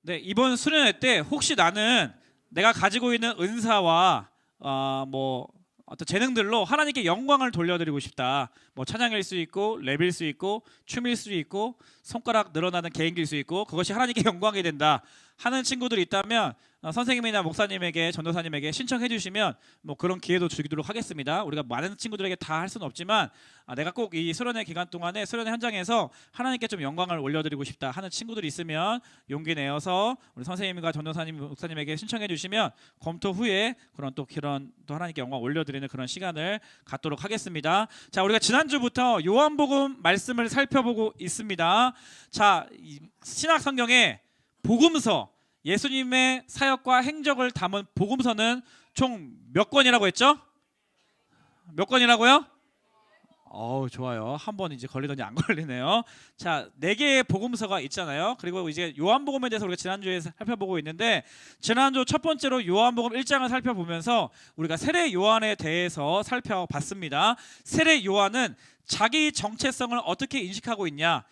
네, 이번 수련회 때 혹시 나는 내가 가지고 있는 은사와 뭐 어떤 재능들로 하나님께 영광을 돌려드리고 싶다. 뭐 찬양일 수 있고 랩일 수 있고 춤일 수 있고 손가락 늘어나는 개인기일 수 있고 그것이 하나님께 영광이 된다 하는 친구들이 있다면 선생님이나 목사님에게 전도사님에게 신청해 주시면 뭐 그런 기회도 주도록 하겠습니다. 우리가 많은 친구들에게 다 할 수는 없지만 내가 꼭 이 수련회 기간 동안에 수련회 현장에서 하나님께 좀 영광을 올려드리고 싶다 하는 친구들이 있으면 용기 내어서 우리 선생님과 전도사님 목사님에게 신청해 주시면 검토 후에 또 하나님께 영광 올려드리는 그런 시간을 갖도록 하겠습니다. 자, 우리가 지난주부터 요한복음 말씀을 살펴보고 있습니다. 자, 신약 성경에 복음서, 예수님의 사역과 행적을 담은 복음서는 총 몇 권이라고 했죠? 몇 권이라고요? 좋아요. 한 번 이제 걸리더니 안 걸리네요. 자, 4개의 복음서가 있잖아요. 그리고 이제 요한복음에 대해서 우리가 지난주에 살펴보고 있는데, 지난주 첫 번째로 요한복음 1장을 살펴보면서 우리가 세례 요한에 대해서 살펴봤습니다. 세례 요한은 자기 정체성을 어떻게 인식하고 있냐,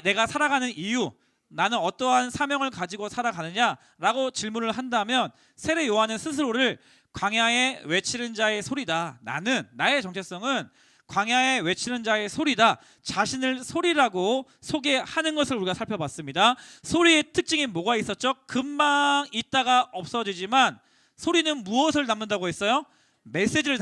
내가 살아가는 이유, 나는 어떠한 사명을 가지고 살아가느냐라고 질문을 한다면 세례 요한은 스스로를 광야에 외치는 자의 소리다. 나의 정체성은 광야에 외치는 자의 소리다. 자신을 소리라고 소개하는 것을 우리가 살펴봤습니다. 소리의 특징이 뭐가 있었죠? 금방 있다가 없어지지만 소리는 무엇을 담는다고 했어요? 메시지를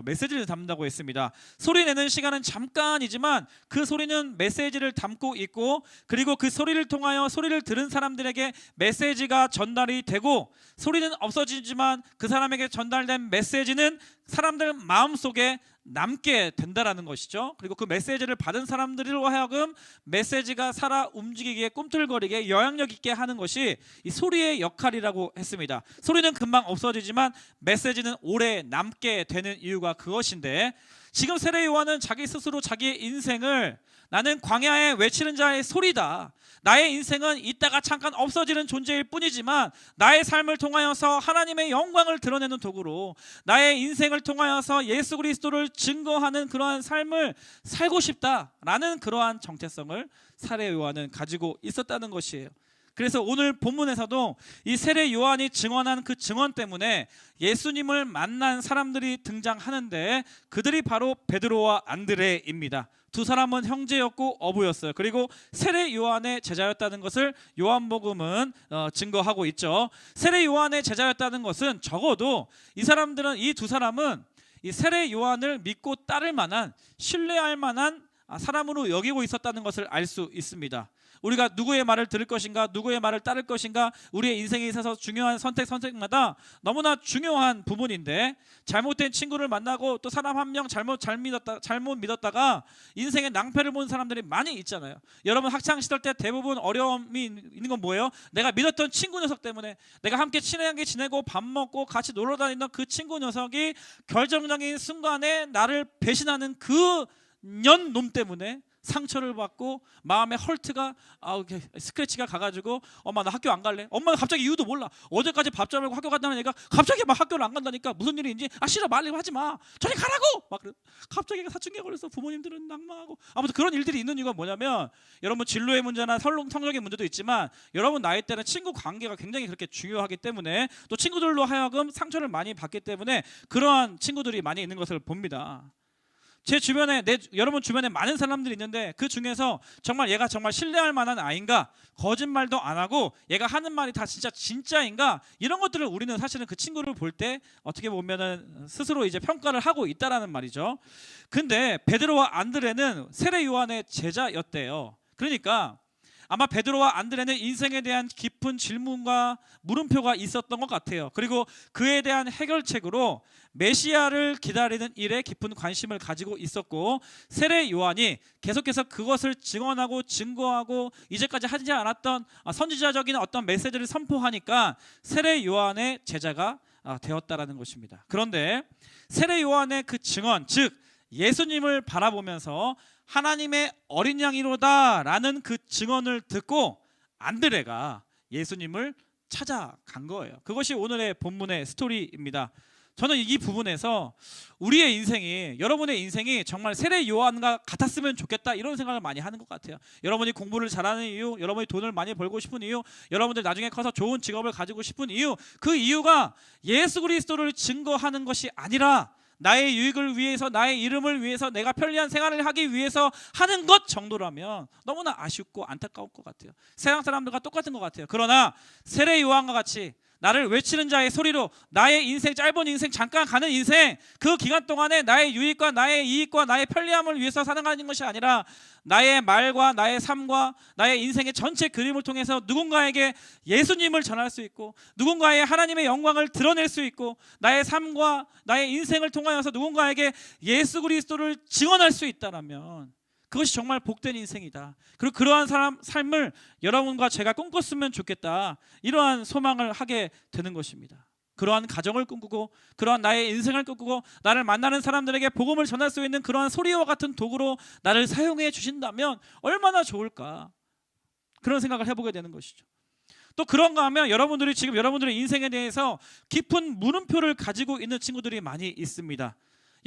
메시지를 담는다고 했습니다. 소리 내는 시간은 잠깐이지만 그 소리는 메시지를 담고 있고, 그리고 그 소리를 통하여 소리를 들은 사람들에게 메시지가 전달이 되고, 소리는 없어지지만 그 사람에게 전달된 메시지는 사람들 마음속에 남게 된다라는 것이죠. 그리고 그 메시지를 받은 사람들로 하여금 메시지가 살아 움직이게, 꿈틀거리게, 영향력 있게 하는 것이 이 소리의 역할이라고 했습니다. 소리는 금방 없어지지만 메시지는 오래 남게 되는 이유가 그것인데, 지금 세례 요한은 자기 스스로 자기의 인생을 나는 광야에 외치는 자의 소리다. 나의 인생은 있다가 잠깐 없어지는 존재일 뿐이지만 나의 삶을 통하여서 하나님의 영광을 드러내는 도구로, 나의 인생을 통하여서 예수 그리스도를 증거하는 그러한 삶을 살고 싶다라는 그러한 정체성을 세례 요한은 가지고 있었다는 것이에요. 그래서 오늘 본문에서도 이 세례 요한이 증언한 그 증언 때문에 예수님을 만난 사람들이 등장하는데, 그들이 바로 베드로와 안드레입니다. 두 사람은 형제였고 어부였어요. 그리고 세례 요한의 제자였다는 것을 요한복음은 증거하고 있죠. 세례 요한의 제자였다는 것은 적어도 이 두 사람은 이 세례 요한을 믿고 따를 만한, 신뢰할 만한 사람으로 여기고 있었다는 것을 알 수 있습니다. 우리가 누구의 말을 들을 것인가, 누구의 말을 따를 것인가, 우리의 인생에 있어서 중요한 선택마다 너무나 중요한 부분인데, 잘못된 친구를 만나고 또 사람 한 명 잘못 믿었다가 인생의 낭패를 본 사람들이 많이 있잖아요. 여러분 학창 시절 때 대부분 어려움이 있는 건 뭐예요? 내가 믿었던 친구 녀석 때문에, 내가 함께 친하게 지내고 밥 먹고 같이 놀러 다니던 그 친구 녀석이 결정적인 순간에 나를 배신하는 그 년놈 때문에 상처를 받고 마음에 헐트가 스크래치가 가가지고 엄마 나 학교 안 갈래. 엄마는 갑자기 이유도 몰라. 어제까지 밥잘 먹고 학교 간다는 애가 갑자기 막 학교를 안 간다니까 무슨 일인지 싫어 말리 하지 마. 저리 가라고 막 그래. 갑자기 사춘기가 걸려서 부모님들은 낙망하고, 아무튼 그런 일들이 있는 이유가 뭐냐면, 여러분 진로의 문제나 성적인 문제도 있지만 여러분 나이 때는 친구 관계가 굉장히 그렇게 중요하기 때문에, 또 친구들로 하여금 상처를 많이 받기 때문에 그러한 친구들이 많이 있는 것을 봅니다. 제 주변에 여러분 주변에 많은 사람들이 있는데 그 중에서 정말 얘가 정말 신뢰할 만한 아이인가, 거짓말도 안 하고 얘가 하는 말이 다 진짜인가, 이런 것들을 우리는 사실은 그 친구를 볼 때 어떻게 보면은 스스로 이제 평가를 하고 있다라는 말이죠. 근데 베드로와 안드레는 세례 요한의 제자였대요. 그러니까 아마 베드로와 안드레는 인생에 대한 깊은 질문과 물음표가 있었던 것 같아요. 그리고 그에 대한 해결책으로 메시아를 기다리는 일에 깊은 관심을 가지고 있었고, 세례 요한이 계속해서 그것을 증언하고 증거하고 이제까지 하지 않았던 선지자적인 어떤 메시지를 선포하니까 세례 요한의 제자가 되었다라는 것입니다. 그런데 세례 요한의 그 증언, 즉 예수님을 바라보면서 하나님의 어린 양이로다 라는 그 증언을 듣고 안드레가 예수님을 찾아간 거예요. 그것이 오늘의 본문의 스토리입니다. 저는 이 부분에서 우리의 인생이, 여러분의 인생이 정말 세례 요한과 같았으면 좋겠다, 이런 생각을 많이 하는 것 같아요. 여러분이 공부를 잘하는 이유, 여러분이 돈을 많이 벌고 싶은 이유, 여러분들 나중에 커서 좋은 직업을 가지고 싶은 이유, 그 이유가 예수 그리스도를 증거하는 것이 아니라 나의 유익을 위해서, 나의 이름을 위해서, 내가 편리한 생활을 하기 위해서 하는 것 정도라면 너무나 아쉽고 안타까울 것 같아요. 세상 사람들과 똑같은 것 같아요. 그러나 세례 요한과 같이 나를 외치는 자의 소리로 나의 인생, 짧은 인생, 잠깐 가는 인생, 그 기간 동안에 나의 유익과 나의 이익과 나의 편리함을 위해서 살아가는 것이 아니라 나의 말과 나의 삶과 나의 인생의 전체 그림을 통해서 누군가에게 예수님을 전할 수 있고, 누군가의 하나님의 영광을 드러낼 수 있고, 나의 삶과 나의 인생을 통하여서 누군가에게 예수 그리스도를 증언할 수 있다면 그것이 정말 복된 인생이다. 그리고 그러한 삶을 여러분과 제가 꿈꿨으면 좋겠다, 이러한 소망을 하게 되는 것입니다. 그러한 가정을 꿈꾸고, 그러한 나의 인생을 꿈꾸고, 나를 만나는 사람들에게 복음을 전할 수 있는 그러한 소리와 같은 도구로 나를 사용해 주신다면 얼마나 좋을까, 그런 생각을 해보게 되는 것이죠. 또 그런가 하면 여러분들이 지금 여러분들의 인생에 대해서 깊은 물음표를 가지고 있는 친구들이 많이 있습니다.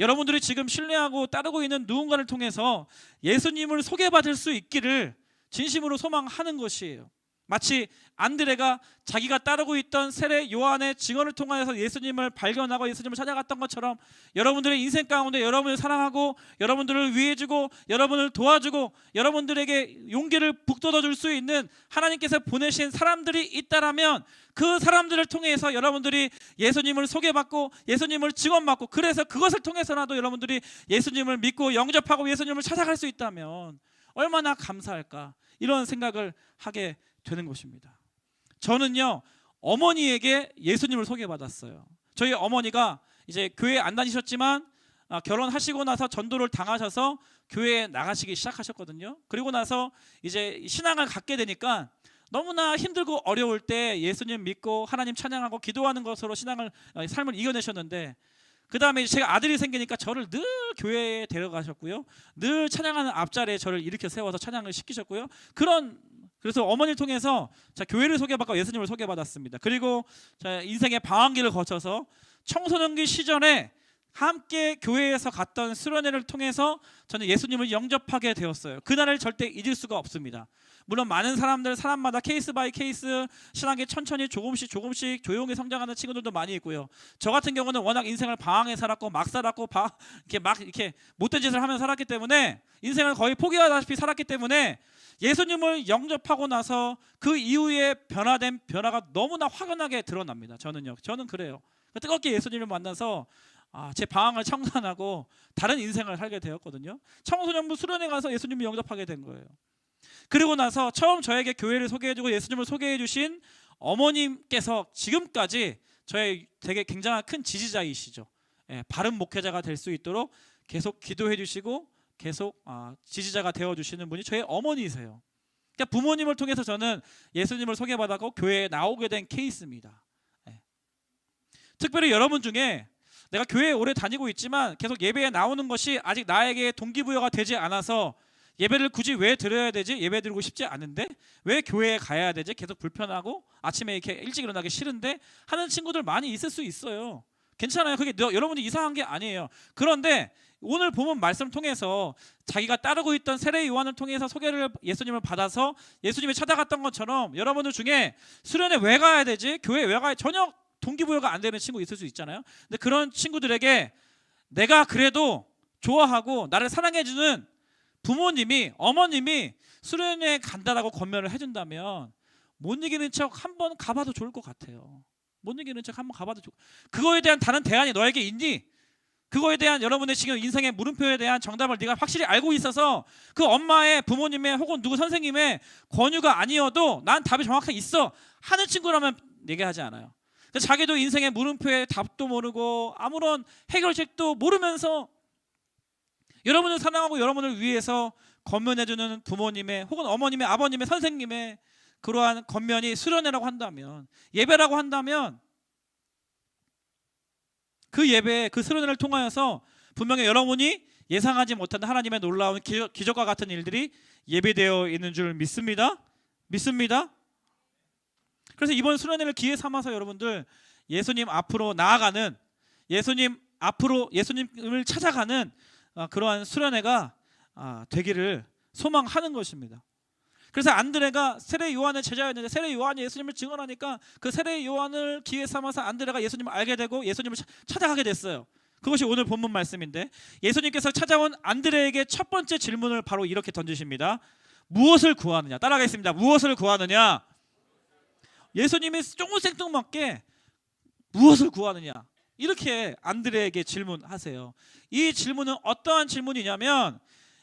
여러분들이 지금 신뢰하고 따르고 있는 누군가를 통해서 예수님을 소개받을 수 있기를 진심으로 소망하는 것이에요. 마치 안드레가 자기가 따르고 있던 세례 요한의 증언을 통하여서 예수님을 발견하고 예수님을 찾아갔던 것처럼, 여러분들의 인생 가운데 여러분을 사랑하고 여러분들을 위해주고 여러분을 도와주고 여러분들에게 용기를 북돋아줄 수 있는 하나님께서 보내신 사람들이 있다라면, 그 사람들을 통해서 여러분들이 예수님을 소개받고 예수님을 증언받고, 그래서 그것을 통해서라도 여러분들이 예수님을 믿고 영접하고 예수님을 찾아갈 수 있다면 얼마나 감사할까, 이런 생각을 하게 되는 것입니다. 저는요, 어머니에게 예수님을 소개받았어요. 저희 어머니가 이제 교회 안 다니셨지만 결혼하시고 나서 전도를 당하셔서 교회에 나가시기 시작하셨거든요. 그리고 나서 이제 신앙을 갖게 되니까 너무나 힘들고 어려울 때 예수님 믿고 하나님 찬양하고 기도하는 것으로 삶을 이겨내셨는데, 그 다음에 제가 아들이 생기니까 저를 늘 교회에 데려가셨고요, 늘 찬양하는 앞자리에 저를 일으켜 세워서 찬양을 시키셨고요. 그래서 어머니를 통해서 교회를 소개받고 예수님을 소개받았습니다. 그리고 인생의 방황기를 거쳐서 청소년기 시절에 함께 교회에서 갔던 수련회를 통해서 저는 예수님을 영접하게 되었어요. 그날을 절대 잊을 수가 없습니다. 물론 많은 사람마다 케이스 바이 케이스 신앙이 천천히 조금씩 조용히 성장하는 친구들도 많이 있고요. 저 같은 경우는 워낙 인생을 방황해 살았고 막 살았고 이렇게 못된 짓을 하면서 살았기 때문에, 인생을 거의 포기하다시피 살았기 때문에 예수님을 영접하고 나서 그 이후에 변화가 너무나 확연하게 드러납니다. 저는 그래요. 뜨겁게 예수님을 만나서 제 방황을 청산하고 다른 인생을 살게 되었거든요. 청소년부 수련회 가서 예수님을 영접하게 된 거예요. 그리고 나서 처음 저에게 교회를 소개해주고 예수님을 소개해주신 어머님께서 지금까지 저의 되게 굉장한 큰 지지자이시죠. 바른 목회자가 될 수 있도록 계속 기도해주시고 계속 지지자가 되어주시는 분이 저의 어머니이세요. 그러니까 부모님을 통해서 저는 예수님을 소개받았고 교회에 나오게 된 케이스입니다. 특별히 여러분 중에 내가 교회에 오래 다니고 있지만 계속 예배에 나오는 것이 아직 나에게 동기부여가 되지 않아서, 예배를 굳이 왜 드려야 되지? 예배 드리고 싶지 않은데 왜 교회에 가야 되지? 계속 불편하고 아침에 이렇게 일찍 일어나기 싫은데 하는 친구들 많이 있을 수 있어요. 괜찮아요. 그게 여러분이 이상한 게 아니에요. 그런데 오늘 본문 말씀 통해서 자기가 따르고 있던 세례 요한을 통해서 예수님을 받아서 예수님이 찾아갔던 것처럼, 여러분들 중에 수련회 왜 가야 되지? 교회 왜 가야, 전혀 동기부여가 안 되는 친구 있을 수 있잖아요. 근데 그런 친구들에게 내가 그래도 좋아하고 나를 사랑해주는 부모님이, 어머님이 수련회에 간다라고 권면을 해준다면 못 이기는 척 한번 가봐도 좋을 것 같아요. 못 이기는 척 한번 가봐도 좋고, 그거에 대한 다른 대안이 너에게 있니? 그거에 대한 여러분의 지금 인생의 물음표에 대한 정답을 네가 확실히 알고 있어서 그 엄마의, 부모님의 혹은 누구 선생님의 권유가 아니어도 난 답이 정확하게 있어 하는 친구라면 얘기하지 않아요. 자기도 인생의 물음표에 답도 모르고 아무런 해결책도 모르면서 여러분을 사랑하고 여러분을 위해서 권면해주는 부모님의 혹은 어머님의, 아버님의, 선생님의 그러한 권면이 수련회라고 한다면, 예배라고 한다면, 그 예배, 그 수련회를 통하여서 분명히 여러분이 예상하지 못한 하나님의 놀라운 기적과 같은 일들이 예배되어 있는 줄 믿습니다. 그래서 이번 수련회를 기회 삼아서 여러분들 예수님 앞으로 나아가는, 예수님 앞으로 예수님을 찾아가는 그러한 수련회가 되기를 소망하는 것입니다. 그래서 안드레가 세례 요한의 제자였는데 세례 요한이 예수님을 증언하니까 그 세례 요한을 기회 삼아서 안드레가 예수님을 알게 되고 예수님을 찾아가게 됐어요. 그것이 오늘 본문 말씀인데, 예수님께서 찾아온 안드레에게 첫 번째 질문을 바로 이렇게 던지십니다. 무엇을 구하느냐? 따라가겠습니다. 무엇을 구하느냐? 예수님이 쫑생뚱맞게 무엇을 구하느냐? 이렇게 안드레에게 질문하세요. 이 질문은 어떠한 질문이냐면,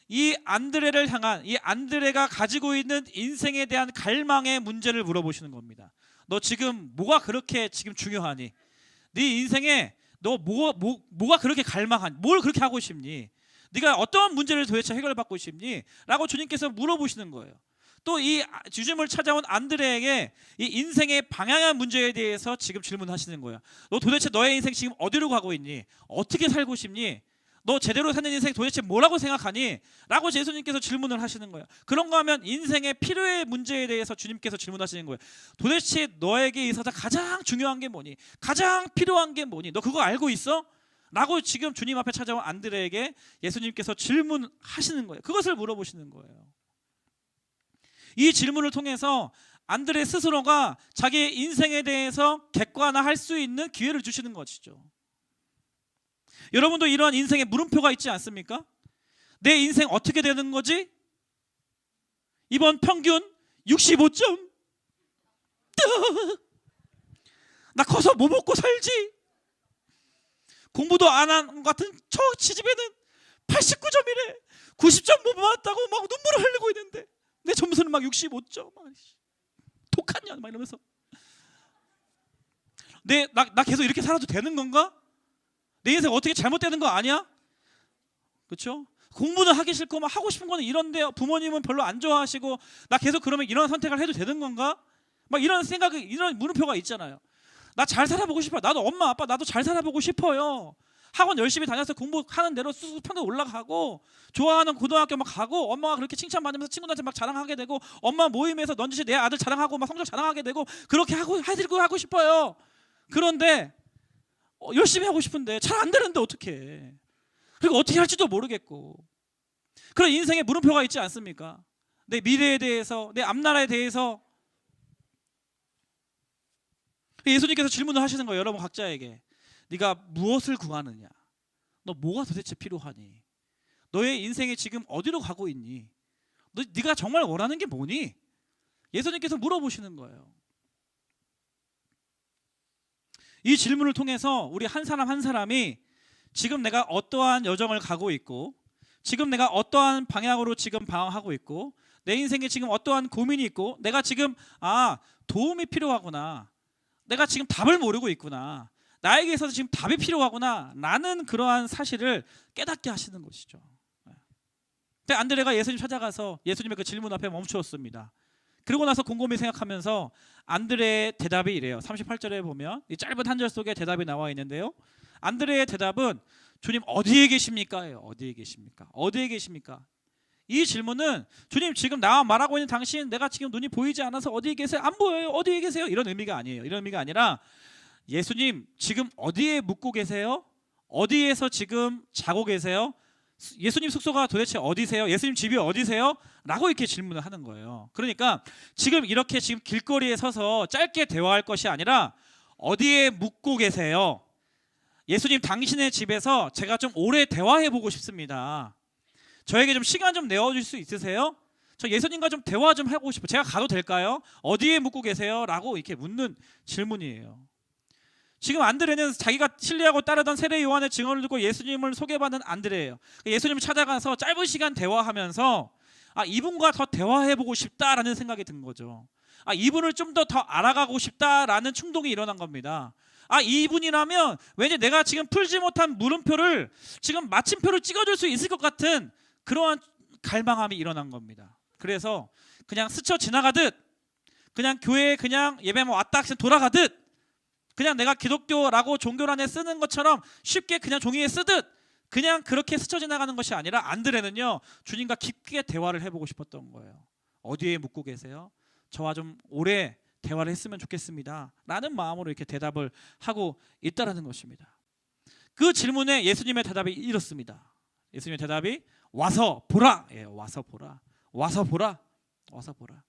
이 안드레를 향한, 이 안드레가 가지고 있는 인생에 대한 갈망의 문제를 물어보시는 겁니다. 너 지금 뭐가 그렇게 지금 중요하니? 네 인생에 너 뭐가 그렇게 갈망하니? 뭘 그렇게 하고 싶니? 네가 어떠한 문제를 도대체 해결받고 싶니? 라고 주님께서 물어보시는 거예요. 또 이 주님을 찾아온 안드레에게 이 인생의 방향의 문제에 대해서 지금 질문하시는 거예요. 너 도대체 너의 인생 지금 어디로 가고 있니? 어떻게 살고 싶니? 너 제대로 사는 인생 도대체 뭐라고 생각하니? 라고 예수님께서 질문을 하시는 거예요. 그런가 하면 인생의 필요의 문제에 대해서 주님께서 질문하시는 거예요. 도대체 너에게 있어서 가장 중요한 게 뭐니? 가장 필요한 게 뭐니? 너 그거 알고 있어? 라고 지금 주님 앞에 찾아온 안드레에게 예수님께서 질문하시는 거예요. 그것을 물어보시는 거예요. 이 질문을 통해서 안드레 스스로가 자기의 인생에 대해서 객관화할 수 있는 기회를 주시는 것이죠. 여러분도 이러한 인생의 물음표가 있지 않습니까? 내 인생 어떻게 되는 거지? 이번 평균 65점. 나 커서 뭐 먹고 살지? 공부도 안 한 것 같은 저 지집에는 89점이래. 90점 못 받았다고 막 눈물을 흘리고 있는데 내 점수는 막 65점. 독한 년 막 이러면서 나 계속 이렇게 살아도 되는 건가? 내 인생 어떻게 잘못되는 거 아니야? 그렇죠? 공부는 하기 싫고 막 하고 싶은 거는 이런데 부모님은 별로 안 좋아하시고 나 계속 그러면 이런 선택을 해도 되는 건가? 막 이런 생각이, 이런 물음표가 있잖아요. 나 잘 살아보고 싶어요. 나도 엄마 아빠 나도 잘 살아보고 싶어요. 학원 열심히 다녀서 공부하는 대로 수습평도 올라가고 좋아하는 고등학교 막 가고 엄마가 그렇게 칭찬받으면서 친구들한테 막 자랑하게 되고 엄마 모임에서 넌지시 내 아들 자랑하고 막 성적 자랑하게 되고 그렇게 하고 싶어요. 그런데 열심히 하고 싶은데 잘 안 되는데 어떡해. 그리고 어떻게 할지도 모르겠고 그런 인생의 물음표가 있지 않습니까? 내 미래에 대해서, 내 앞나라에 대해서. 예수님께서 질문을 하시는 거예요. 여러분 각자에게. 네가 무엇을 구하느냐? 너 뭐가 도대체 필요하니? 너의 인생이 지금 어디로 가고 있니? 네가 정말 원하는 게 뭐니? 예수님께서 물어보시는 거예요. 이 질문을 통해서 우리 한 사람 한 사람이 지금 내가 어떠한 여정을 가고 있고 지금 내가 어떠한 방향으로 지금 방황하고 있고 내 인생에 지금 어떠한 고민이 있고 내가 지금 도움이 필요하구나. 내가 지금 답을 모르고 있구나. 나에게 있어서 지금 답이 필요하구나. 라는 그러한 사실을 깨닫게 하시는 것이죠. 근데 안드레가 예수님 찾아가서 예수님의 그 질문 앞에 멈추었습니다. 그러고 나서 곰곰이 생각하면서 안드레의 대답이 이래요. 38절에 보면 이 짧은 한 절 속에 대답이 나와 있는데요. 안드레의 대답은 주님 어디에 계십니까? 어디에 계십니까? 어디에 계십니까? 이 질문은 주님 지금 나와 말하고 있는 당신 내가 지금 눈이 보이지 않아서 어디에 계세요? 안 보여요. 어디에 계세요? 이런 의미가 아니에요. 이런 의미가 아니라 예수님 지금 어디에 묵고 계세요? 어디에서 지금 자고 계세요? 예수님 숙소가 도대체 어디세요? 예수님 집이 어디세요? 라고 이렇게 질문을 하는 거예요. 그러니까 지금 이렇게 지금 길거리에 서서 짧게 대화할 것이 아니라 어디에 묵고 계세요? 예수님 당신의 집에서 제가 좀 오래 대화해 보고 싶습니다. 저에게 좀 시간 좀 내어줄 수 있으세요? 저 예수님과 좀 대화 좀 하고 싶어요. 제가 가도 될까요? 어디에 묵고 계세요? 라고 이렇게 묻는 질문이에요. 지금 안드레는 자기가 신뢰하고 따르던 세례 요한의 증언을 듣고 예수님을 소개받는 안드레예요. 예수님을 찾아가서 짧은 시간 대화하면서 이분과 더 대화해보고 싶다라는 생각이 든 거죠. 이분을 좀 더 알아가고 싶다라는 충동이 일어난 겁니다. 이분이라면 왠지 내가 지금 풀지 못한 물음표를 지금 마침표를 찍어줄 수 있을 것 같은 그러한 갈망함이 일어난 겁니다. 그래서 그냥 스쳐 지나가듯 그냥 교회에 그냥 예배만 왔다 돌아가듯 그냥 내가 기독교라고 종교란에 쓰는 것처럼 쉽게 그냥 종이에 쓰듯 그냥 그렇게 스쳐 지나가는 것이 아니라 안드레는요 주님과 깊게 대화를 해보고 싶었던 거예요. 어디에 묵고 계세요? 저와 좀 오래 대화를 했으면 좋겠습니다 라는 마음으로 이렇게 대답을 하고 있다라는 것입니다. 그 질문에 예수님의 대답이 이렇습니다. 예수님의 대답이 와서 보라. 예, 와서 보라. 와서 보라. 와서 보라.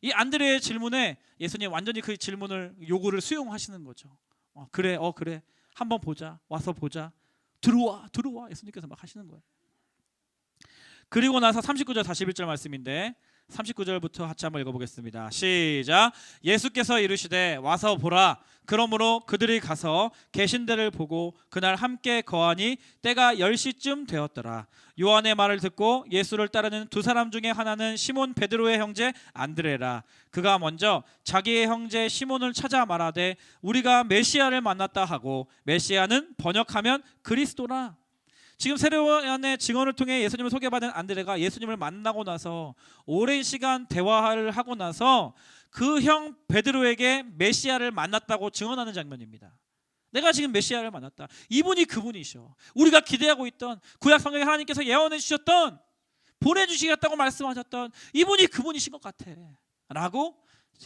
이 안드레의 질문에 예수님 완전히 그 질문을 요구를 수용하시는 거죠. 그래, 그래. 한번 보자. 와서 보자. 들어와, 들어와. 예수님께서 막 하시는 거예요. 그리고 나서 39절 41절 말씀인데 39절부터 같이 한번 읽어보겠습니다. 시작. 예수께서 이르시되 와서 보라. 그러므로 그들이 가서 계신 데를 보고 그날 함께 거하니 때가 10시쯤 되었더라. 요한의 말을 듣고 예수를 따르는 두 사람 중에 하나는 시몬 베드로의 형제 안드레라. 그가 먼저 자기의 형제 시몬을 찾아 말하되 우리가 메시아를 만났다 하고, 메시아는 번역하면 그리스도라. 지금 세례요한의 증언을 통해 예수님을 소개받은 안드레가 예수님을 만나고 나서 오랜 시간 대화를 하고 나서 그 형 베드로에게 메시아를 만났다고 증언하는 장면입니다. 내가 지금 메시아를 만났다. 이분이 그분이셔. 우리가 기대하고 있던, 구약 성경에 하나님께서 예언해 주셨던, 보내주시겠다고 말씀하셨던 이분이 그분이신 것 같아 라고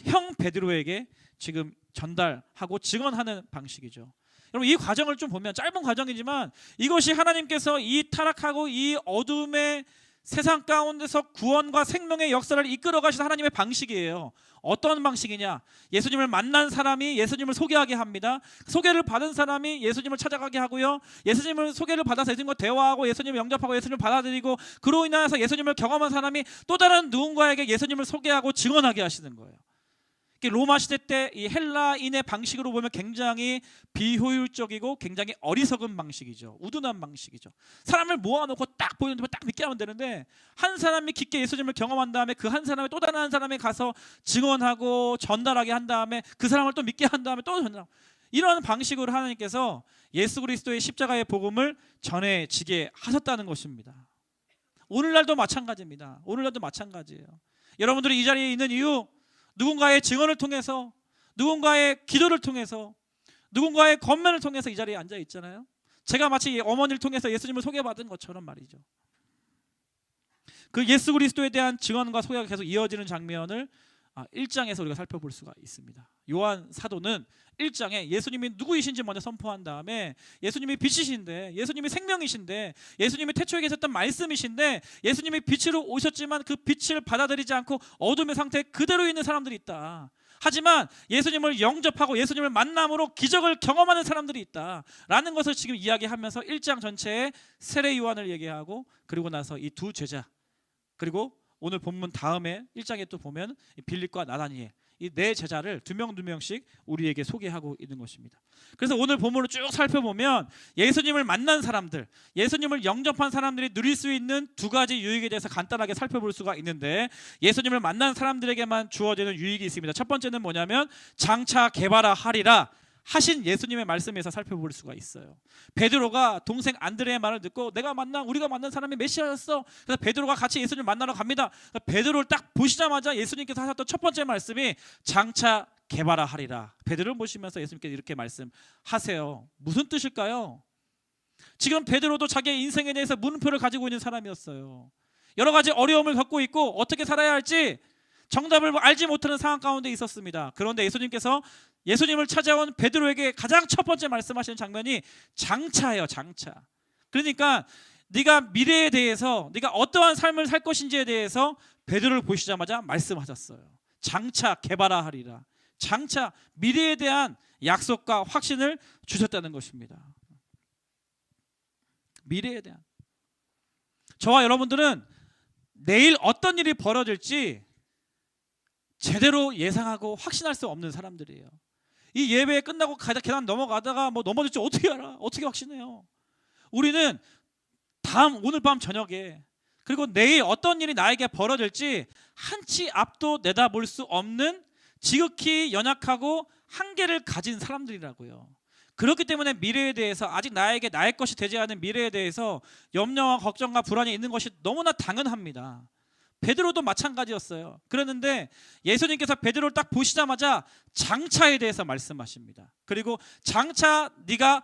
형 베드로에게 지금 전달하고 증언하는 방식이죠. 여러분, 이 과정을 좀 보면 짧은 과정이지만 이것이 하나님께서 이 타락하고 이 어둠의 세상 가운데서 구원과 생명의 역사를 이끌어 가신 하나님의 방식이에요. 어떤 방식이냐? 예수님을 만난 사람이 예수님을 소개하게 합니다. 소개를 받은 사람이 예수님을 찾아가게 하고요. 예수님을 소개를 받아서 예수님과 대화하고 예수님을 영접하고 예수님을 받아들이고, 그로 인하여서 예수님을 경험한 사람이 또 다른 누군가에게 예수님을 소개하고 증언하게 하시는 거예요. 로마 시대 때 이 헬라인의 방식으로 보면 굉장히 비효율적이고 굉장히 어리석은 방식이죠. 우둔한 방식이죠. 사람을 모아놓고 딱 보이는 대로 딱 믿게 하면 되는데, 한 사람이 깊게 예수님을 경험한 다음에 그 한 사람이 또 다른 한 사람에 가서 증언하고 전달하게 한 다음에 그 사람을 또 믿게 한 다음에 또 전달하고, 이런 방식으로 하나님께서 예수 그리스도의 십자가의 복음을 전해지게 하셨다는 것입니다. 오늘날도 마찬가지입니다. 오늘날도 마찬가지예요. 여러분들이 이 자리에 있는 이유, 누군가의 증언을 통해서, 누군가의 기도를 통해서, 누군가의 권면을 통해서 이 자리에 앉아 있잖아요. 제가 마치 어머니를 통해서 예수님을 소개받은 것처럼 말이죠. 그 예수 그리스도에 대한 증언과 소개가 계속 이어지는 장면을 1장에서 우리가 살펴볼 수가 있습니다. 요한 사도는 1장에 예수님이 누구이신지 먼저 선포한 다음에, 예수님이 빛이신데, 예수님이 생명이신데, 예수님이 태초에 계셨던 말씀이신데, 예수님이 빛으로 오셨지만 그 빛을 받아들이지 않고 어둠의 상태에 그대로 있는 사람들이 있다. 하지만 예수님을 영접하고 예수님을 만남으로 기적을 경험하는 사람들이 있다라는 것을 지금 이야기하면서 1장 전체에 세례 요한을 얘기하고, 그리고 나서 이 두 제자, 그리고 오늘 본문 다음에 1장에 또 보면 빌립과 나다니엘, 이 네 제자를 두 명씩 우리에게 소개하고 있는 것입니다. 그래서 오늘 본문을 쭉 살펴보면 예수님을 만난 사람들, 예수님을 영접한 사람들이 누릴 수 있는 두 가지 유익에 대해서 간단하게 살펴볼 수가 있는데, 예수님을 만난 사람들에게만 주어지는 유익이 있습니다. 첫 번째는 뭐냐면 장차 개발하리라 하신 예수님의 말씀에서 살펴볼 수가 있어요. 베드로가 동생 안드레의 말을 듣고 우리가 만난 사람이 메시아였어. 그래서 베드로가 같이 예수님을 만나러 갑니다. 베드로를 딱 보시자마자 예수님께서 하셨던 첫 번째 말씀이 장차 개발하리라. 베드로를 보시면서 예수님께서 이렇게 말씀하세요. 무슨 뜻일까요? 지금 베드로도 자기의 인생에 대해서 물음표를 가지고 있는 사람이었어요. 여러 가지 어려움을 겪고 있고 어떻게 살아야 할지 정답을 알지 못하는 상황 가운데 있었습니다. 그런데 예수님께서 예수님을 찾아온 베드로에게 가장 첫 번째 말씀하시는 장면이 장차예요. 장차. 그러니까 네가 미래에 대해서, 네가 어떠한 삶을 살 것인지에 대해서 베드로를 보시자마자 말씀하셨어요. 장차 개발하리라. 장차 미래에 대한 약속과 확신을 주셨다는 것입니다. 미래에 대한. 저와 여러분들은 내일 어떤 일이 벌어질지 제대로 예상하고 확신할 수 없는 사람들이에요. 이 예배 끝나고 계단 넘어가다가 넘어질지 어떻게 알아? 어떻게 확신해요? 우리는 오늘 밤 저녁에, 그리고 내일 어떤 일이 나에게 벌어질지 한치 앞도 내다볼 수 없는 지극히 연약하고 한계를 가진 사람들이라고요. 그렇기 때문에 미래에 대해서, 아직 나의 것이 되지 않은 미래에 대해서 염려와 걱정과 불안이 있는 것이 너무나 당연합니다. 베드로도 마찬가지였어요. 그랬는데 예수님께서 베드로를 딱 보시자마자 장차에 대해서 말씀하십니다. 그리고 장차 네가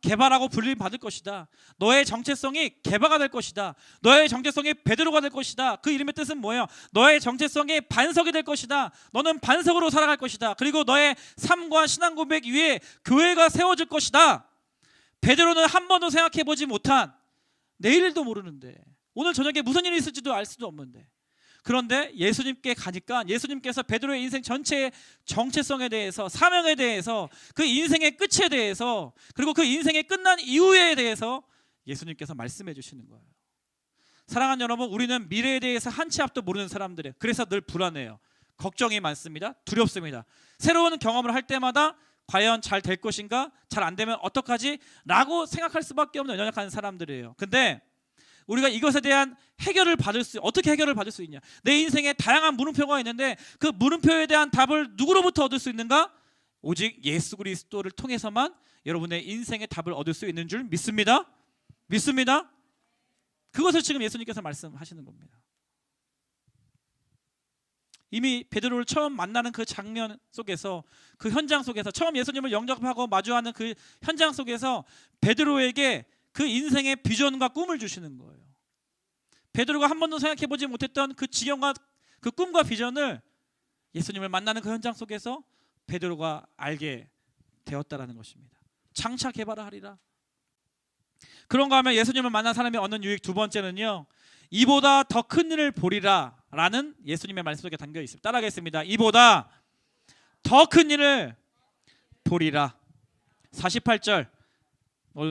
개발하고 불림 받을 것이다. 너의 정체성이 개바가 될 것이다. 너의 정체성이 베드로가 될 것이다. 그 이름의 뜻은 뭐예요? 너의 정체성이 반석이 될 것이다. 너는 반석으로 살아갈 것이다. 그리고 너의 삶과 신앙 고백 위에 교회가 세워질 것이다. 베드로는 한 번도 생각해보지 못한 내일도 모르는데, 오늘 저녁에 무슨 일이 있을지도 알 수도 없는데, 그런데 예수님께 가니까 예수님께서 베드로의 인생 전체의 정체성에 대해서, 사명에 대해서, 그 인생의 끝에 대해서, 그리고 그 인생이 끝난 이후에 대해서 예수님께서 말씀해 주시는 거예요. 사랑하는 여러분, 우리는 미래에 대해서 한 치 앞도 모르는 사람들이에요. 그래서 늘 불안해요. 걱정이 많습니다. 두렵습니다. 새로운 경험을 할 때마다 과연 잘 될 것인가? 잘 안 되면 어떡하지? 라고 생각할 수밖에 없는 연약한 사람들이에요. 근데 우리가 이것에 대한 어떻게 해결을 받을 수 있냐? 내 인생에 다양한 물음표가 있는데 그 물음표에 대한 답을 누구로부터 얻을 수 있는가? 오직 예수 그리스도를 통해서만 여러분의 인생의 답을 얻을 수 있는 줄 믿습니다. 믿습니다. 그것을 지금 예수님께서 말씀하시는 겁니다. 이미 베드로를 처음 만나는 그 장면 속에서, 그 현장 속에서, 처음 예수님을 영접하고 마주하는 그 현장 속에서 베드로에게 그 인생의 비전과 꿈을 주시는 거예요. 베드로가 한 번도 생각해보지 못했던 그 지경과 그 꿈과 비전을 예수님을 만나는 그 현장 속에서 베드로가 알게 되었다라는 것입니다. 장차 개발하리라. 그런가 하면 예수님을 만난 사람이 얻는 유익 두 번째는요, 이보다 더 큰 일을 보리라 라는 예수님의 말씀 속에 담겨 있습니다. 따라하겠습니다. 이보다 더 큰 일을 보리라. 48절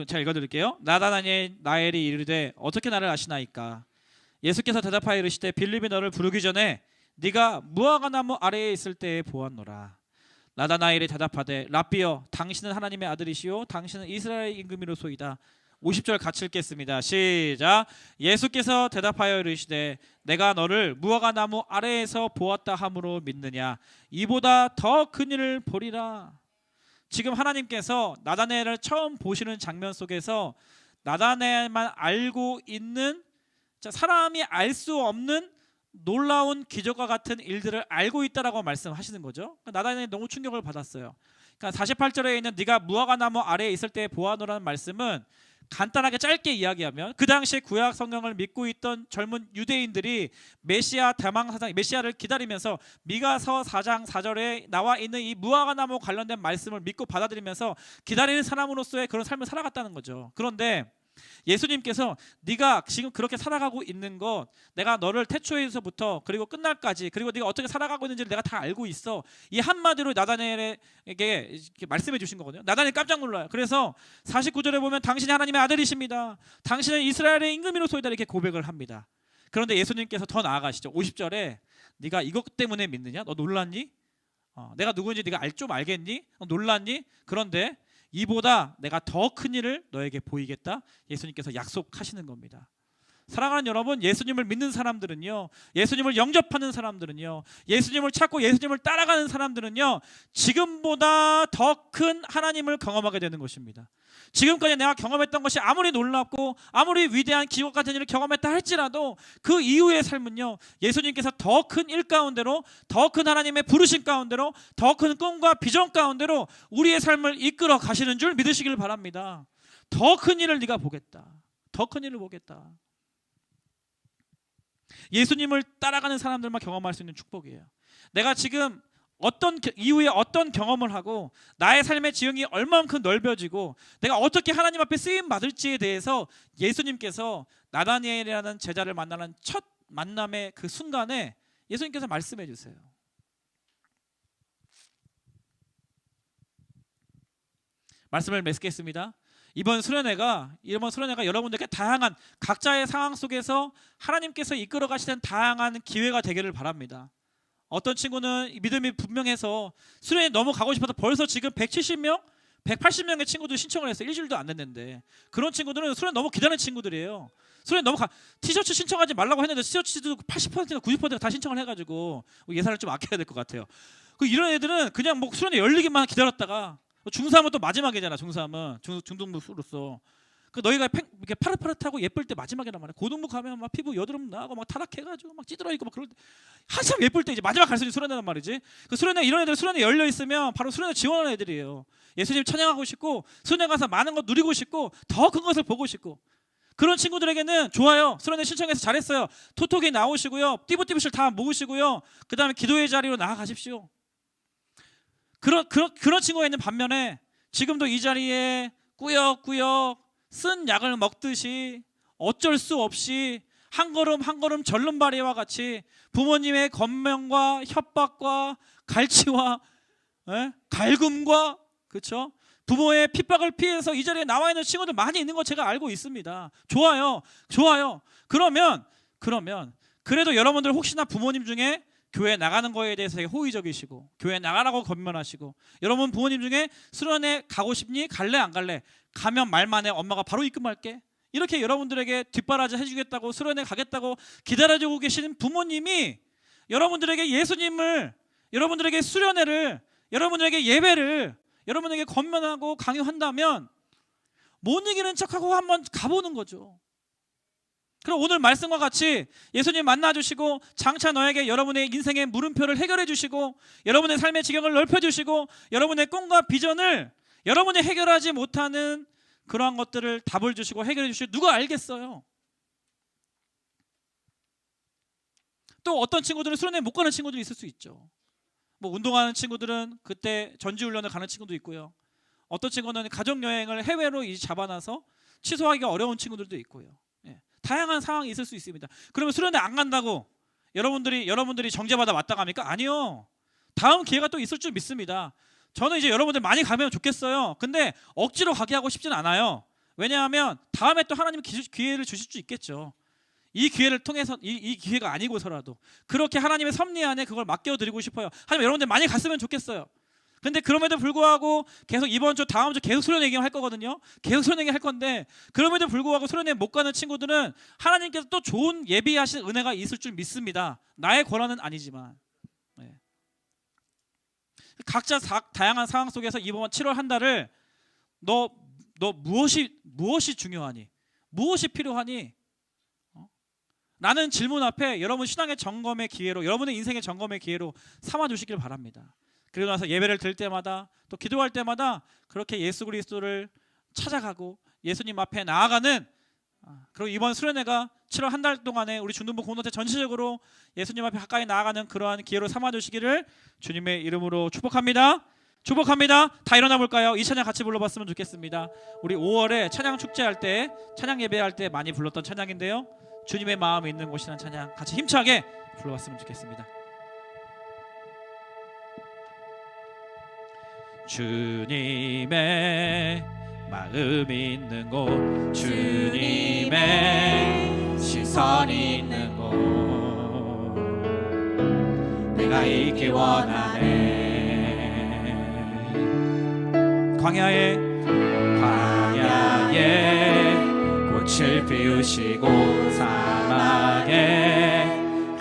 제가 읽어드릴게요. 나다나엘이 이르되 어떻게 나를 아시나이까? 예수께서 대답하여 이르시되 빌립이 너를 부르기 전에 네가 무화과 나무 아래에 있을 때에 보았노라. 나다나엘이 대답하되 랍비여 당신은 하나님의 아들이시오 당신은 이스라엘의 임금이로소이다. 50절 같이 읽겠습니다. 시작. 예수께서 대답하여 이르시되 내가 너를 무화과 나무 아래에서 보았다 함으로 믿느냐? 이보다 더 큰 일을 보리라. 지금 하나님께서 나다나엘을 처음 보시는 장면 속에서 나다나엘만 알고 있는, 사람이 알 수 없는 놀라운 기적과 같은 일들을 알고 있다라고 말씀하시는 거죠. 나다나엘이 너무 충격을 받았어요. 그러니까 48절에 있는 네가 무화과 나무 아래에 있을 때 보아노라는 말씀은 간단하게 짧게 이야기하면 그 당시에 구약 성경을 믿고 있던 젊은 유대인들이 메시아 대망사장 메시아를 기다리면서 미가서 4장 4절에 나와 있는 이 무화과 나무 관련된 말씀을 믿고 받아들이면서 기다리는 사람으로서의 그런 삶을 살아갔다는 거죠. 그런데 예수님께서 네가 지금 그렇게 살아가고 있는 것, 내가 너를 태초에서부터 그리고 끝날까지, 그리고 네가 어떻게 살아가고 있는지를 내가 다 알고 있어. 이 한마디로 나다나엘에게 말씀해 주신 거거든요. 나다나엘이 깜짝 놀라요. 그래서 49절에 보면 당신이 하나님의 아들이십니다. 당신은 이스라엘의 임금이로소이다 이렇게 고백을 합니다. 그런데 예수님께서 더 나아가시죠. 50절에 네가 이것 때문에 믿느냐? 너 놀랐니? 내가 누구인지 네가 좀 알겠니? 놀랐니? 그런데 이보다 내가 더 큰 일을 너에게 보이겠다. 예수님께서 약속하시는 겁니다. 사랑하는 여러분, 예수님을 믿는 사람들은요, 예수님을 영접하는 사람들은요, 예수님을 찾고 예수님을 따라가는 사람들은요, 지금보다 더 큰 하나님을 경험하게 되는 것입니다. 지금까지 내가 경험했던 것이 아무리 놀랍고 아무리 위대한 기적 같은 일을 경험했다 할지라도 그 이후의 삶은요, 예수님께서 더 큰 일 가운데로, 더 큰 하나님의 부르심 가운데로, 더 큰 꿈과 비전 가운데로 우리의 삶을 이끌어 가시는 줄 믿으시길 바랍니다. 더 큰 일을 네가 보겠다. 더 큰 일을 보겠다. 예수님을 따라가는 사람들만 경험할 수 있는 축복이에요. 내가 지금 이후에 어떤 경험을 하고 나의 삶의 지형이 얼만큼 넓어지고 내가 어떻게 하나님 앞에 쓰임 받을지에 대해서 예수님께서 나다니엘이라는 제자를 만나는 첫 만남의 그 순간에 예수님께서 말씀해 주세요. 말씀을 맺겠습니다. 이번 수련회가 여러분들께 다양한 각자의 상황 속에서 하나님께서 이끌어 가시는 다양한 기회가 되기를 바랍니다. 어떤 친구는 믿음이 분명해서 수련회 너무 가고 싶어서 벌써 지금 170명, 180명의 친구들이 신청을 했어요. 일주일도 안 됐는데. 그런 친구들은 수련회 너무 기다리는 친구들이에요. 수련회 너무 티셔츠 신청하지 말라고 했는데 티셔츠도 80%나 90%가 다 신청을 해가지고 예산을 좀 아껴야 될 것 같아요. 이런 애들은 그냥 뭐 수련회 열리기만 기다렸다가, 중3은 또 마지막이잖아. 중3은 중등부로서 너희가 이렇게 파릇파릇하고 예쁠 때 마지막이란 말이야. 고등부 가면 막 피부 여드름 나고 막 타락해가지고 막 찌들어 있고 막 그럴 때 한참 예쁠 때 이제 마지막 갈 수 있는 수련회란 말이지. 수련회 이런 애들 수련회 열려 있으면 바로 수련회 지원하는 애들이에요. 예수님 찬양하고 싶고 수련회 가서 많은 것 누리고 싶고 더 큰 것을 보고 싶고, 그런 친구들에게는 좋아요. 수련회 신청해서 잘했어요. 톡톡이 나오시고요. 띠부띠부실 다 모으시고요. 그 다음에 기도의 자리로 나아가십시오. 그런 친구가 있는 반면에 지금도 이 자리에 꾸역꾸역 쓴 약을 먹듯이 어쩔 수 없이 한 걸음 한 걸음 절름발이와 같이 부모님의 권면과 협박과 갈치와 갈굼과 그렇죠? 부모의 핍박을 피해서 이 자리에 나와 있는 친구들 많이 있는 거 제가 알고 있습니다. 좋아요. 그러면 그래도 여러분들 혹시나 부모님 중에 교회 나가는 거에 대해서 되게 호의적이시고 교회 나가라고 권면하시고 여러분 부모님 중에 수련회 가고 싶니? 갈래 안 갈래? 가면 말만 해. 엄마가 바로 입금할게. 이렇게 여러분들에게 뒷바라지 해주겠다고 수련회 가겠다고 기다려주고 계시는 부모님이 여러분들에게 예수님을, 여러분들에게 수련회를, 여러분들에게 예배를 여러분에게 권면하고 강요한다면 못 이기는 척하고 한번 가보는 거죠. 그럼 오늘 말씀과 같이 예수님 만나주시고 장차 너에게 여러분의 인생의 물음표를 해결해 주시고 여러분의 삶의 지경을 넓혀주시고 여러분의 꿈과 비전을 여러분이 해결하지 못하는 그러한 것들을 답을 주시고 해결해 주시고 누가 알겠어요? 또 어떤 친구들은 수련회 못 가는 친구들이 있을 수 있죠. 뭐 운동하는 친구들은 그때 전지훈련을 가는 친구도 있고요. 어떤 친구는 가족여행을 해외로 잡아놔서 취소하기가 어려운 친구들도 있고요. 다양한 상황이 있을 수 있습니다. 그러면 수련회 안 간다고 여러분들이 정죄받아 마땅합니까? 아니요. 다음 기회가 또 있을 줄 믿습니다. 저는 이제 여러분들 많이 가면 좋겠어요. 근데 억지로 가게 하고 싶진 않아요. 왜냐하면 다음에 또 하나님 기회를 주실 수 있겠죠. 이 기회를 통해서 이 기회가 아니고서라도 그렇게 하나님의 섭리 안에 그걸 맡겨드리고 싶어요. 하지만 여러분들 많이 갔으면 좋겠어요. 근데 그럼에도 불구하고 계속 이번 주 다음 주 계속 수련 얘기할 거거든요. 계속 수련 얘기할 건데 그럼에도 불구하고 수련회 못 가는 친구들은 하나님께서 또 좋은 예비하신 은혜가 있을 줄 믿습니다. 나의 권한은 아니지만 각자 다양한 상황 속에서 이번 7월 한 달을 너 무엇이 중요하니? 무엇이 필요하니? 라는 질문 앞에 여러분 신앙의 점검의 기회로 여러분의 인생의 점검의 기회로 삼아 주시길 바랍니다. 그리고 나서 예배를 드릴 때마다 또 기도할 때마다 그렇게 예수 그리스도를 찾아가고 예수님 앞에 나아가는 그리고 이번 수련회가 7월 한 달 동안에 우리 중등부 공동체 전체적으로 예수님 앞에 가까이 나아가는 그러한 기회로 삼아 주시기를 주님의 이름으로 축복합니다. 다 일어나 볼까요? 이 찬양 같이 불러봤으면 좋겠습니다. 우리 5월에 찬양 축제할 때 찬양 예배할 때 많이 불렀던 찬양인데요. 주님의 마음이 있는 곳이라는 찬양 같이 힘차게 불러봤으면 좋겠습니다. 주님의 마음이 있는 곳, 주님의 시선이 있는 곳, 내가 있기 원하네. 광야에 꽃을 피우시고 사막에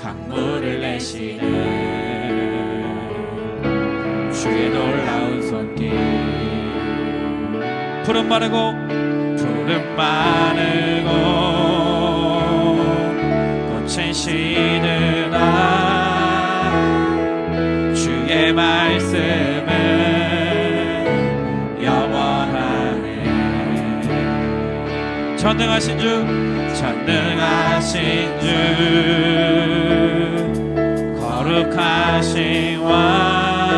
강물을 내시는 주의 놀라운 손길. 푸른 마르고 꽃은 시드나 주의 말씀은 영원하네. 전능하신 주 거룩하신 왕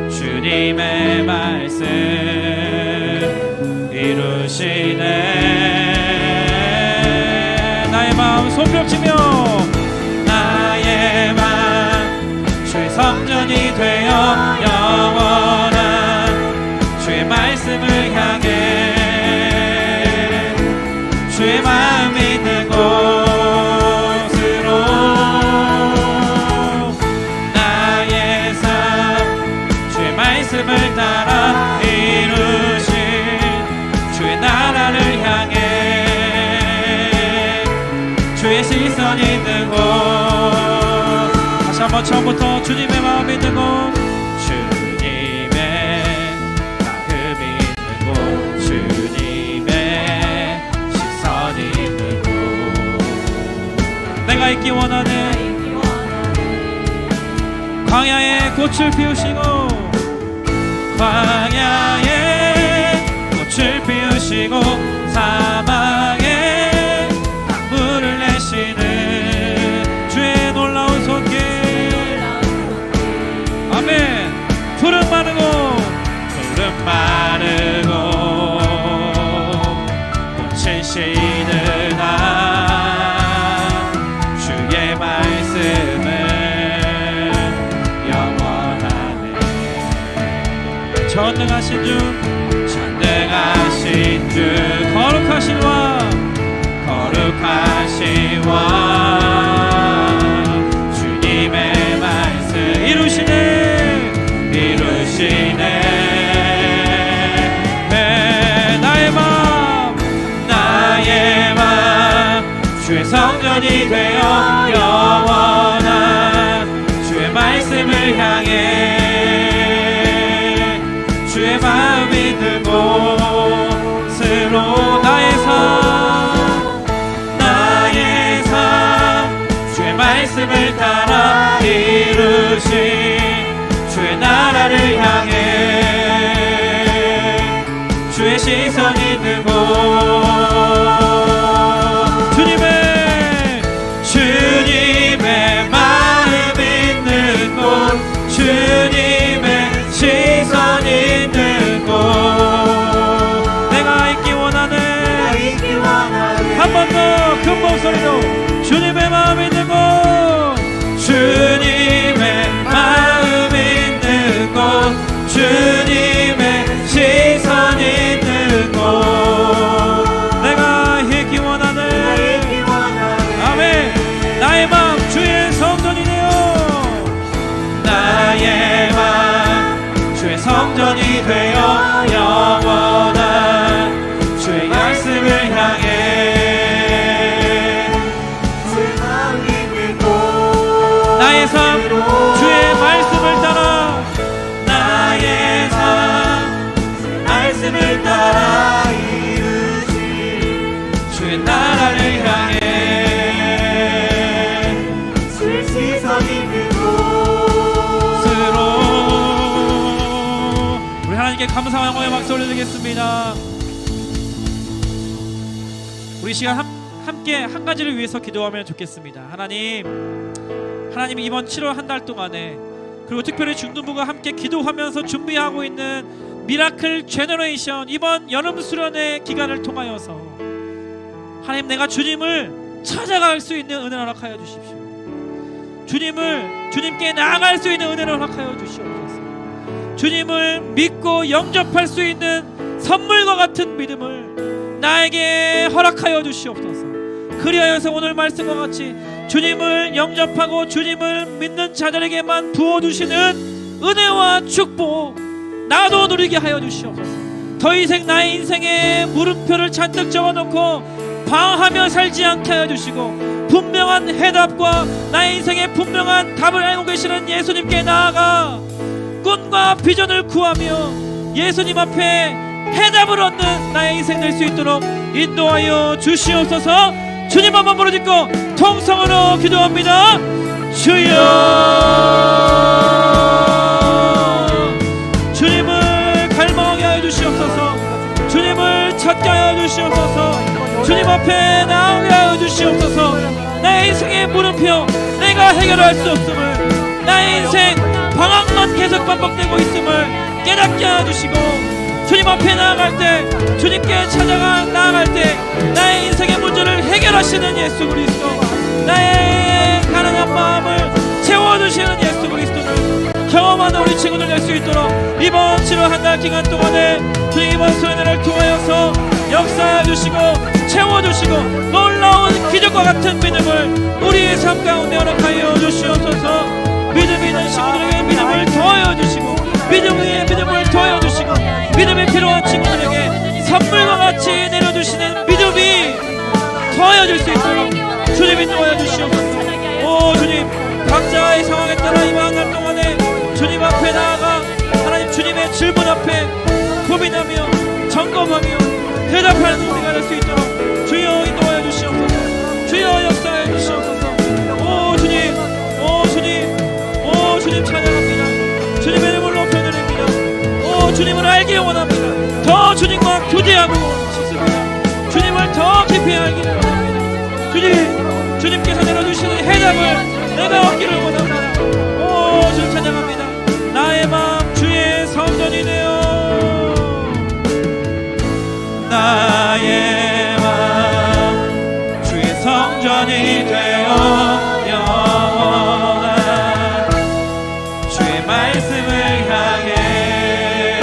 주님의 말씀 이루시네. 나의 마음 손뼉치며 나의 마음 주의 성전이 되어 영원한 주의 말씀을 향해 주의 마음 있는 곳으로 나의 삶 주의 말씀을 따라 이루신 주의 나라를 향해 주의 시선 있는 곳. 다시 한번 처음부터 주님의 마음 있는 곳, 주님의 마음 있는 곳, 주님의 시선 있는 곳, 내가 있기 원하네. 광야에 꽃을 피우시고 광야에 꽃을 피우시고 사막에 강물을 내시는 주의 놀라운 손길. 아멘. 푸른 마르고 전능하신 주 전능하신 주 거룩하신 왕 거룩하신 왕 주님의 말씀 이루시네 나의 맘 주의 성전이 되어 영원한 주의 말씀을 향해 주의 마음 있는 곳으로 나의 삶 주의 말씀을 따라 이루신 주의 나라를 향해 주의 시선 있는 곳 주님의 마음 있는 곳 주님의 시선 있는 곳 내가 있기 원하는 한 번 더 큰 목소리로 주님의 마음 있는 곳 주님의 마음 있는 곳 주님의 시선 있는 곳 내가 있기 원하는 아멘 나의 마음 주의 성전이네요 나의 마음 주의 성전이 되어 영원한 주의 말씀을 향해 나의 삶 주의 말씀을 따라 나의 삶 말씀을 따라 이루신 주의 나라를 향해 주의 시선 있는 곳으로 우리 하나님께 감사와 영광의 박수 올려드리겠습니다. 우리 시간 함께 한 가지를 위해서 기도하면 좋겠습니다. 하나님 이번 7월 한 달 동안에 그리고 특별히 중등부가 함께 기도하면서 준비하고 있는 미라클 제너레이션 이번 여름 수련의 기간을 통하여서 하나님 내가 주님을 찾아갈 수 있는 은혜를 허락하여 주십시오. 주님께 나아갈 수 있는 은혜를 허락하여 주시옵소서. 주님을 믿고 영접할 수 있는 선물과 같은 믿음을 나에게 허락하여 주시옵소서. 그리하여서 오늘 말씀과 같이 주님을 영접하고 주님을 믿는 자들에게만 부어주시는 은혜와 축복 나도 누리게 하여 주시옵소서. 더 이상 나의 인생에 물음표를 잔뜩 적어놓고 방황하며 살지 않게 하여 주시고 분명한 해답과 나의 인생에 분명한 답을 알고 계시는 예수님께 나아가 꿈과 비전을 구하며 예수님 앞에 해답을 얻는 나의 인생 될 수 있도록 인도하여 주시옵소서. 주님 한번 부르짖고 통성으로 기도합니다. 주여 주님을 갈망하게 하여 주시옵소서. 주님을 찾게 하여 주시옵소서. 주님 앞에 나오게 하여 주시옵소서. 나의 인생의 물음표 내가 해결할 수 없음을 나의 인생 방황만 계속 반복되고 있음을 깨닫게 하여 주시고 주님 앞에 나아갈 때 주님께 나아갈 때 나의 인생의 문제를 해결하시는 예수 그리스도 나의 가난한 마음을 채워주시는 예수 그리스도를 경험하는 우리 친구들 될 수 있도록 이번 7월 한 달 기간 동안에 주님 이번 수련회를 통하여서 역사해 주시고 채워주시고 놀라운 기적과 같은 믿음을 우리의 삶 가운데 허락하여 주시옵소서. 믿음 있는 친구들에게 믿음을 더하여 주시고 믿음 위에 믿음을 더하여 주시고 믿음이 필요한 친구들에게 선물과 같이 내려주시는 믿음이 더하여질 수 있도록 주님 인도하여 주시옵소서. 오 주님 각자의 상황에 따라 이번 한 달 동안에 주님 앞에 나아가 하나님 주님의 질문 앞에 고민하며 점검하며 대답하는 우리가 될 수 있도록 주여 인도하여 주시옵소서. 주여 역사하여 주시옵소서. 오 주님 오 주님 오 주님 찬양합니다. 주님의 이름을 높여드립니다. 오 주님을 알기 원합니다. 더 주님과 교제하고 싶습니다. 주님을 더 깊이 알기를 원합니다. 주님께서 내려주시는 해답을 내가 얻기를 원합니다. 오 주님 찬양합니다. 나의 마음 주의 성전이네요. 나의 마음 주의 성전이 되어 영원한 주의 말씀을 향해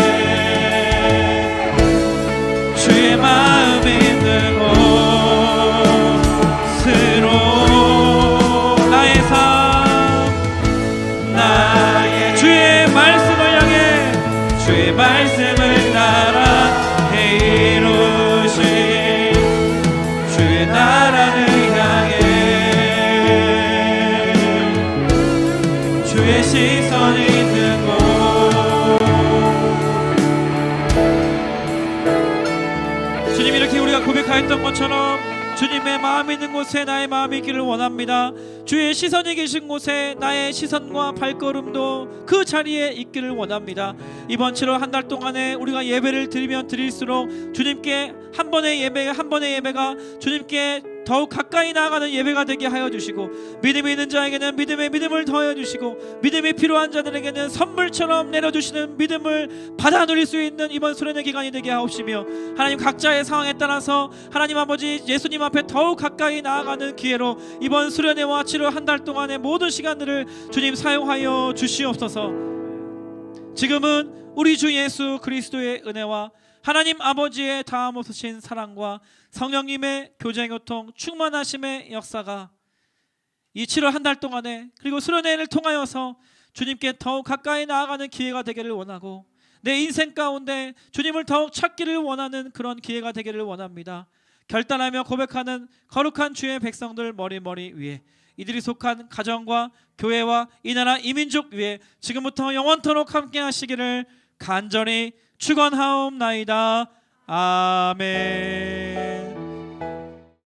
주의 말씀을 따라 이루신 주의 나라를 향해 주의 시선이 있는 곳. 주님, 이렇게 우리가 고백하였던 것처럼 주님의 마음이 있는 곳에 나의 마음이 있기를 원합니다. 주의 시선이 계신 곳에 나의 시선과 발걸음도 그 자리에 있기를 원합니다. 이번 7월 한 달 동안에 우리가 예배를 드리면 드릴수록 주님께 한 번의 예배가 주님께 더욱 가까이 나아가는 예배가 되게 하여 주시고, 믿음이 있는 자에게는 믿음에 믿음을 더하여 주시고, 믿음이 필요한 자들에게는 선물처럼 내려주시는 믿음을 받아 누릴 수 있는 이번 수련의 기간이 되게 하옵시며, 하나님 각자의 상황에 따라서 하나님 아버지 예수님 앞에 더욱 가까이 나아가는 기회로 이번 수련회와 7월 한 달 동안의 모든 시간들을 주님 사용하여 주시옵소서. 지금은 우리 주 예수 그리스도의 은혜와 하나님 아버지의 다음 없으신 사랑과 성령님의 교제교통 충만하심의 역사가 이 7월 한 달 동안에, 그리고 수련회를 통하여서 주님께 더욱 가까이 나아가는 기회가 되기를 원하고, 내 인생 가운데 주님을 더욱 찾기를 원하는 그런 기회가 되기를 원합니다. 결단하며 고백하는 거룩한 주의 백성들 머리 위에, 이들이 속한 가정과 교회와 이 나라 이 민족 위에 지금부터 영원토록 함께 하시기를 간절히 축원하옵나이다. 아멘.